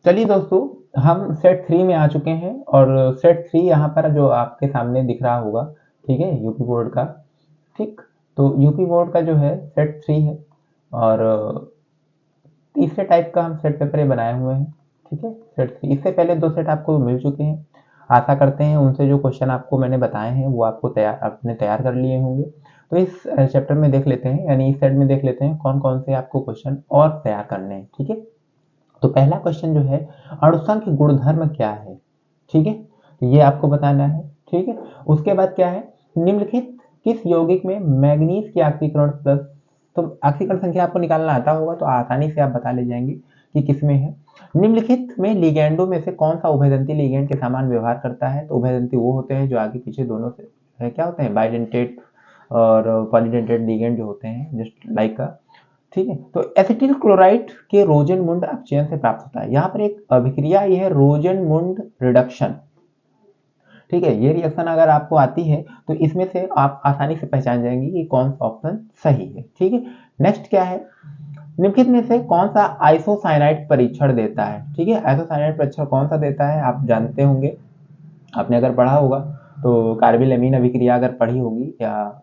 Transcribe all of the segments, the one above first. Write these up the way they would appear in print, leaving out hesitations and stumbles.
चलिए दोस्तों, हम सेट 3 में आ चुके हैं और सेट 3 यहाँ पर जो आपके सामने दिख रहा होगा, ठीक है, यूपी बोर्ड का। ठीक, तो यूपी बोर्ड का जो है सेट 3 है और तीसरे टाइप का हम सेट पेपर ये बनाए हुए हैं। ठीक है, सेट 3 इससे पहले 2 सेट आपको मिल चुके हैं। आशा करते हैं उनसे जो क्वेश्चन आपको मैंने बताए हैं वो आपने तैयार कर लिए होंगे। तो इस चैप्टर में देख लेते हैं, यानी इस सेट में देख लेते हैं कौन कौन से आपको क्वेश्चन और तैयार करने हैं। ठीक है, तो पहला क्वेश्चन जो है, अणुसंख्य गुणधर्म क्या है। ठीक है, तो ये आपको बताना है। ठीक है, उसके बाद क्या है, निम्नलिखित किस यौगिक में मैग्नीज की ऑक्सीकरण प्लस, तो ऑक्सीकरण संख्या आपको निकालना आता होगा तो आसानी से आप बता ले जाएंगे कि किसमें है। निम्नलिखित में लिगैंडों में से कौन सा उभयदंती लिगैंड के समान व्यवहार करता है। तो उभयदंती वो होते हैं जो आगे पीछे दोनों से है, क्या होते हैं, बाइडेंटेट और पॉलीडेंटेट लिगैंड जो होते हैं, जस्ट लाइक का। ठीक है, तो एसिटिल क्लोराइड के रोजेनमुंड अपचयन से प्राप्त होता है। यहाँ पर एक अभिक्रिया ये है रोजेनमुंड रिडक्शन। ठीक है, ये रिएक्शन अगर आपको आती है तो इसमें से आप आसानी से पहचान जाएंगे कि कौन सा ऑप्शन सही है। ठीक है, नेक्स्ट क्या है, निम्नलिखित में से कौन सा आइसोसाइनाइड परीक्षण देता है। ठीक है, आइसोसाइनाइड परीक्षण कौन सा देता है आप जानते होंगे, आपने अगर पढ़ा होगा तो कार्बिल एमीन अभिक्रिया अगर पढ़ी होगी या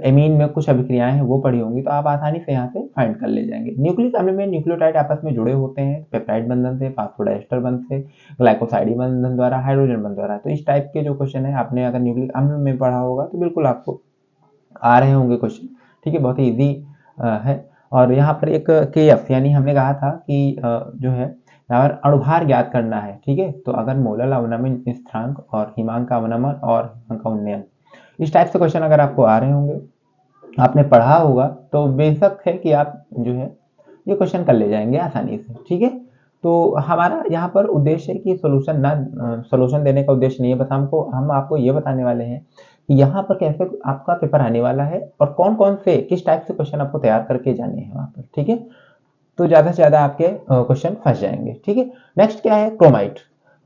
एमीन में कुछ अभिक्रियाएं हैं वो पढ़ी होंगी तो आप आसानी से यहाँ से फाइंड कर ले जाएंगे। न्यूक्लिक अम्ल में न्यूक्लियोटाइड आपस में जुड़े होते हैं पेप्टाइड बंधन से, फास्फोडाइस्टर बंधन से, ग्लाइकोसाइड बंधन द्वारा, हाइड्रोजन बंधन द्वारा। तो इस टाइप के जो क्वेश्चन है आपने अगर न्यूक्लिक अम्ल में पढ़ा होगा तो बिल्कुल आपको आ रहे होंगे क्वेश्चन। ठीक है, बहुत ही ईजी है। और यहाँ पर एक के एफ, यानी हमने कहा था कि जो है यहाँ पर अणुभार ज्ञात करना है। ठीक है, तो अगर मोलल अवनमन स्थिरांक और हिमांक का अवनमन और हिमांक का उन्नयन, इस टाइप से क्वेश्चन अगर आपको आ रहे होंगे, आपने पढ़ा होगा, तो बेशक है कि आप जो है ये क्वेश्चन कर ले जाएंगे आसानी से। ठीक है, तो हमारा यहाँ पर उद्देश्य है कि सोल्यूशन देने का उद्देश्य नहीं है, बस हम आपको ये बताने वाले हैं कि यहाँ पर कैसे आपका पेपर आने वाला है और कौन कौन से किस टाइप से क्वेश्चन आपको तैयार करके जाने हैं वहाँ पर। ठीक है, तो ज़्यादा से ज़्यादा आपके क्वेश्चन फंस जाएंगे। ठीक है, नेक्स्ट क्या है, क्रोमाइट।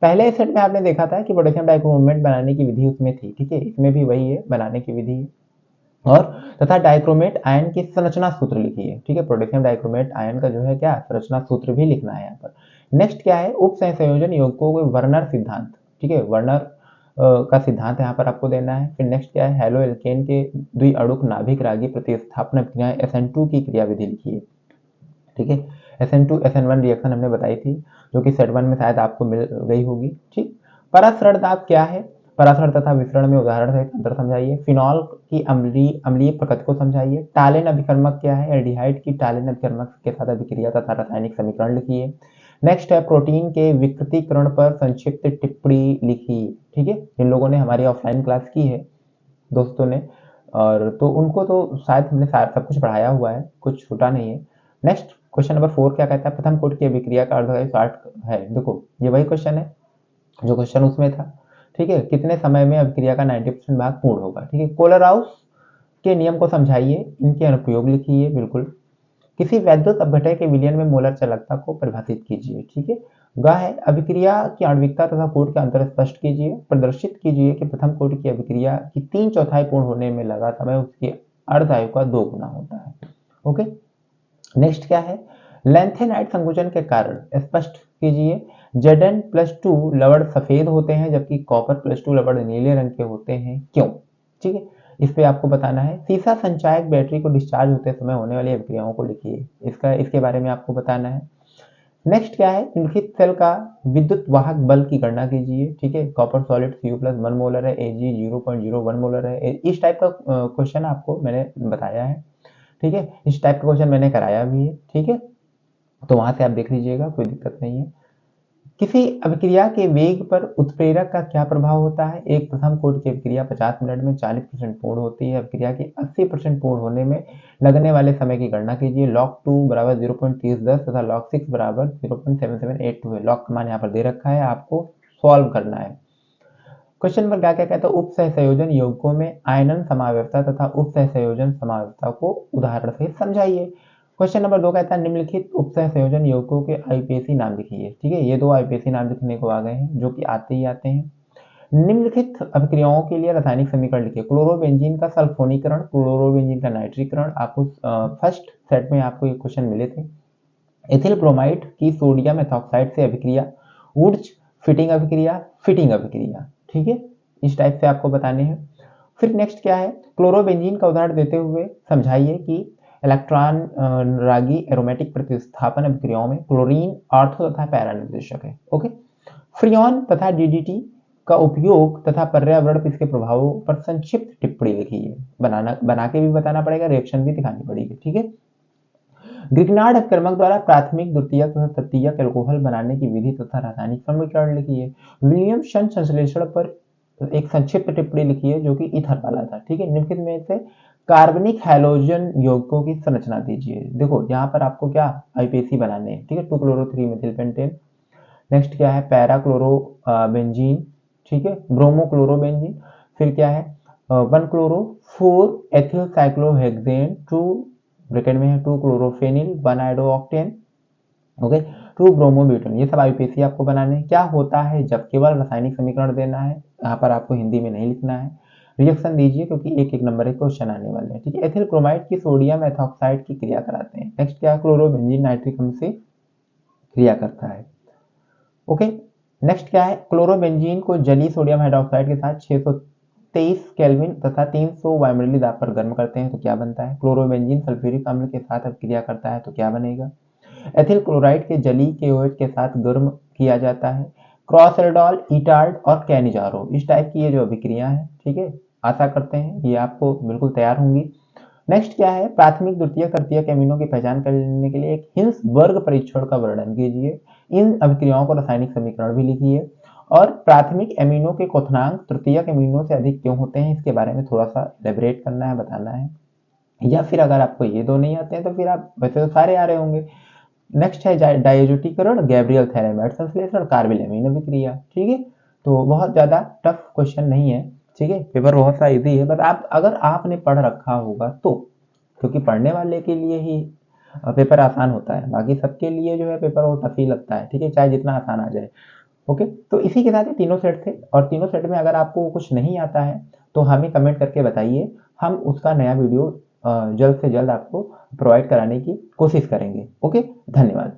पहले सेट में आपने देखा था कि पोटेशियम डाइक्रोमेट बनाने की विधि उसमें थी। ठीक है, इसमें भी वही है, बनाने की विधि है और तथा डाइक्रोमेट आयन की संरचना सूत्र लिखिए। ठीक है, पोटेशियम डाइक्रोमेट आयन का जो है क्या संरचना सूत्र भी लिखना है यहाँ पर। नेक्स्ट क्या है, उप सहसंयोजन यौगिकों के वर्नर सिद्धांत। ठीक है, वर्नर का सिद्धांत यहाँ पर आपको देना है। फिर नेक्स्ट क्या है, हेलो एल्केन के द्विअणुक नाभिक रागी प्रतिस्थापन क्रिया SN2 की क्रियाविधि लिखिए। ठीक है, SN2 SN1 रिएक्शन हमने बताई थी जो कि सेट 1 में शायद आपको मिल गई होगी। ठीक, परासरण दाब क्या है, परासरण तथा विसरण में उदाहरण सहित अंतर समझाइए। फिनॉल की अम्लीय प्रकृति को समझाइए। टालेन अभिकर्मक क्या है, एल्डिहाइड की टालेन अभिकर्मक के साथ अभिक्रिया तथा रासायनिक समीकरण लिखिए। नेक्स्ट है, प्रोटीन के विकृतीकरण पर संक्षिप्त टिप्पणी लिखिए। ठीक है, जिन लोगों ने हमारी ऑफलाइन क्लास की है दोस्तों ने, और तो उनको तो शायद हमने सब कुछ पढ़ाया हुआ है, कुछ छूटा नहीं है। नेक्स्ट क्वेश्चन नंबर 4 क्या कहता है, प्रथम कोट की अभिक्रिया का अर्धवायु 60 है। देखो ये वही क्वेश्चन है जो क्वेश्चन उसमें था। ठीक है, कितने समय में अभिक्रिया का 90% भाग पूर्ण होगा। ठीक है, कोलराउस के नियम को समझाइए, इनके अनुप्रयोग लिखिए। बिल्कुल, किसी वैद्युत अपघटय के विलयन में मोलर चालकता को परिभाषित कीजिए। ठीक है, ग है, अभिक्रिया की आणविकता तथा कोट के अंतर स्पष्ट कीजिए। प्रदर्शित कीजिए कि प्रथम कोट की अभिक्रिया की 3/4 पूर्ण होने में लगा समय उसकी अर्धायु का 2 गुना होता है। ओके, नेक्स्ट क्या है, लैंथेनाइट संकुचन के कारण स्पष्ट कीजिए। Zn+2 लवण सफेद होते हैं जबकि कॉपर+2 लवण नीले रंग के होते हैं, क्यों। ठीक है, इस पे आपको बताना है। सीसा संचायक बैटरी को डिस्चार्ज होते समय होने वाली अभिक्रियाओं को लिखिए, इसके बारे में आपको बताना है। नेक्स्ट क्या है, लिखित सेल का विद्युत वाहक बल की गणना कीजिए। ठीक है, कॉपर सॉलिड Cu+1 मोलर है, Ag 0.01 मोलर है। इस टाइप का क्वेश्चन आपको मैंने बताया है। ठीक है, इस टाइप का क्वेश्चन मैंने कराया भी है। ठीक है, तो वहां से आप देख लीजिएगा, कोई दिक्कत नहीं है। किसी अभिक्रिया के वेग पर उत्प्रेरक का क्या प्रभाव होता है। एक प्रथम कोट की अभिक्रिया 50 मिनट में 40% पूर्ण होती है। अभिक्रिया की 80% पूर्ण होने में लगने वाले समय की गणना कीजिए। log 2 बराबर 0.3010 तथा log 6 बराबर 0.7782 है। log का मान यहाँ पर दे रखा है, आपको सॉल्व करना है। क्वेश्चन नंबर क्या क्या कहता है, उप सहसंयोजन यौगिकों में आयनन समावयवता तथा उप सहसंयोजन समावयवता को उदाहरण से समझाइए। क्वेश्चन नंबर 2 कहता है, निम्नलिखित उप सहसंयोजन यौगिकों के आईपीएसी नाम लिखिए। ठीक है, ये 2 आईपीएसी नाम लिखने को आ गए हैं जो कि आते ही आते हैं। निम्नलिखित अभिक्रियाओं के लिए रासायनिक समीकरण लिखिए। क्लोरोबेंजीन का सल्फोनीकरण, क्लोरोबेंजीन का नाइट्रीकरण। आपको फर्स्ट सेट में आपको ये क्वेश्चन मिले थे, एथिल ब्रोमाइड की सोडियम मेथॉक्साइड से अभिक्रिया, वुड्स फिटिंग अभिक्रिया, फिटिंग अभिक्रिया, ठीक है, इस टाइप से आपको बताने हैं। फिर नेक्स्ट क्या है, क्लोरोबेंजीन का उदाहरण देते हुए समझाइए कि इलेक्ट्रॉन रागी एरोमेटिक प्रतिस्थापन अभिक्रियाओं में क्लोरीन ऑर्थो तथा पैरा निर्देशक है। ओके, फ्रियॉन तथा डीडीटी का उपयोग तथा पर्यावरण पर इसके प्रभावों पर संक्षिप्त टिप्पणी लिखी है, बना के भी बताना पड़ेगा, रिएक्शन भी दिखानी पड़ेगी, ठीक है। ग्रिग्नार्ड अपक्रमक द्वारा प्राथमिक, द्वितीयक तथा तृतीयक एल्कोहल बनाने की विधि तथा रासायनिक समीकरण लिखी है। विलियमसन संश्लेषण पर एक संक्षिप्त टिप्पणी लिखी है जो कि ईथर वाला था, ठीक है। निम्नलिखित में से कार्बनिक हैलोजन यौगिकों की संरचना दीजिए। देखो यहाँ पर आपको क्या आईपीसी बनाने हैं, ठीक है, 2-chloro-3 मेथिल पेंटेन। नेक्स्ट क्या है, पैरा क्लोरो बेंजीन, ठीक है, ब्रोमो क्लोरोबेंजीन। फिर क्या है, 1-chloro-4 एथिल साइक्लोहेक्सेन, 2 ब्रैकेट में है 2-chloropheniल 1-iodooctane, ओके, 2-bromobutanol। ये सब आईपीसी आपको बनाने हैं। क्या होता है जब, केवल रासायनिक समीकरण देना है, यहाँ पर आपको हिंदी में नहीं लिखना है। रिएक्शन दीजिए क्योंकि एक एक नंबर के क्वेश्चन आने वाले हैं, ठीक है। एथिल क्रोमाइड की सोडियम एथॉक्साइड की क्रिया कराते हैं। नेक्स्ट क्या है, क्लोरोबेंजीन नाइट्रिक अम्ल से क्रिया करता है। ओके, नेक्स्ट क्या है, क्लोरोबेंजीन को जलीय सोडियम हाइड्रोक्साइड के साथ 623 केल्विन तथा 300 वायुमंडलीय दाब पर गर्म करते हैं तो क्या बनता है। क्लोरोबेंजीन सल्फ्यूरिक अम्ल के साथ अभिक्रिया करता है तो क्या बनेगा। एथिल क्लोराइड के जलीय KOH के साथ गर्म किया जाता है। क्रॉसरेडॉल, ईटार्ड और कैनिजारो, इस टाइप की ये जो अभिक्रिया है, ठीक है, आशा करते हैं ये आपको बिल्कुल तैयार होंगी। नेक्स्ट क्या है, प्राथमिक, द्वितीयक, तृतीयक एमिनो की पहचान करने के लिए एक हिल्सबर्ग परीक्षण का वर्णन कीजिए। इन अभिक्रियाओं को रासायनिक समीकरण भी लिखिए और प्राथमिक एमिनो के क्वथनांक तृतीयक एमिनो से अधिक क्यों होते हैं इसके बारे में थोड़ा सा एलेबरेट करना है, बताना है। या फिर अगर आपको ये दो नहीं आते हैं तो फिर आप, वैसे तो सारे आ रहे होंगे। नेक्स्ट है डायजोटीकरण, गैब्रियल थैलेमाइड संश्लेषण, कार्बिल एमीन अभिक्रिया, ठीक है। तो बहुत ज्यादा टफ क्वेश्चन नहीं है, ठीक है, पेपर बहुत सा इजी है, बट आप अगर आपने पढ़ रखा होगा तो, क्योंकि पढ़ने वाले के लिए ही पेपर आसान होता है, बाकी सबके लिए जो है पेपर वो टफ ही लगता है, ठीक है, चाहे जितना आसान आ जाए। ओके, तो इसी के साथ ही तीनों सेट थे, और तीनों सेट में अगर आपको कुछ नहीं आता है तो हमें कमेंट करके बताइए, हम उसका नया वीडियो जल्द से जल्द आपको प्रोवाइड कराने की कोशिश करेंगे। ओके, धन्यवाद।